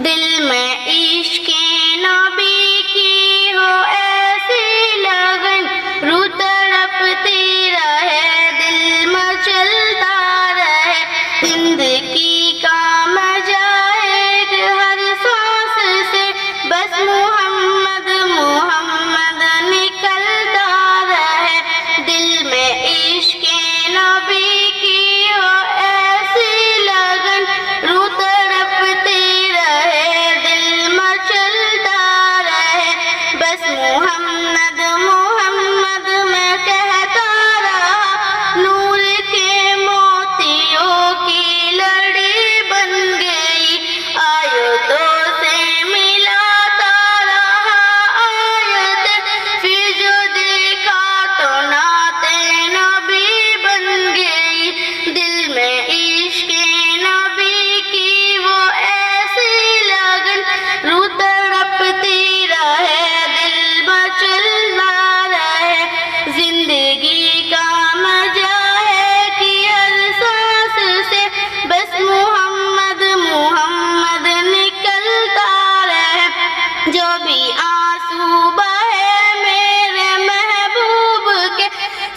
دل میں عشق نبی کی ہو ایسی لگن، روح تڑپتی رہے، دل مچلتا رہے، زندگی کا مجاہد ہر سانس سے بس محمد محمد نکلتا رہے، دل میں عشق نبی کی ہو ایسی لگن، روح تڑپتی رہے، دل مچلتا رہے، بس محمد محمد میں کہتا رہا، نور کے موتیوں کی لڑی بن گئی، آیتوں سے ملاتا رہا آیت، پھر جو دیکھا تو نعت نبی بن گئی، دل میں عشق نبی کی وہ ایسی لگن، روح تڑپتی رہے، دل مچلتا رہے، زندگی کا مزہ ہے کہ ہر سانس سے بس محمد محمد نکلتا رہے، جو بھی آنسو بہے میرے محبوب کے،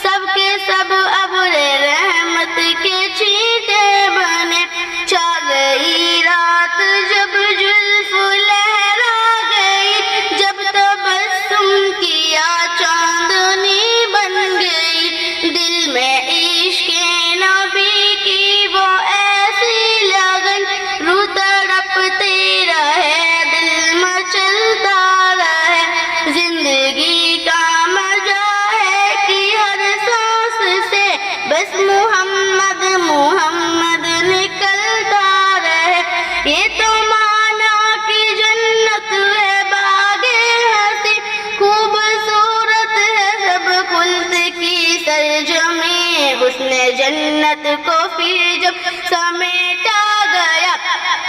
سب کے سب ابر رحمت کے چھینٹے بنے، چھا گئی رات جب زلف لہرا گئی، جب تبسم کیا چاندنی بن گئی، دل میں عشق نبی کی وہ ایسی لگن، روح تڑپتی رہے، دل مچلتا رہے، زندگی کا مزہ ہے کہ ہر سانس سے بس محمد محمد نکلتا رہے، یہ تو مانا کی جنت ہے باغ ہنسی، خوبصورت ہے سب خلد کی سرزمین، حسن جنت کو پھر جب سمیٹا گیا،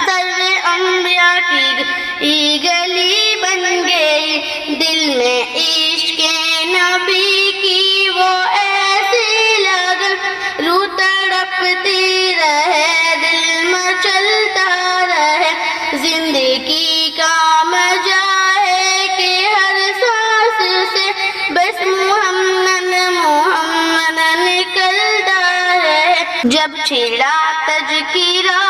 سر انبیاء کی گلی بن گئی، دل میں عشق نبی کی وہ ایسی لگن، روح تڑپتی رہے، دل مچلتا رہے، زندگی کا مزہ ہے کہ ہر سانس سے بس محمد محمد نکلتا رہے، جب چھڑا تذکرہ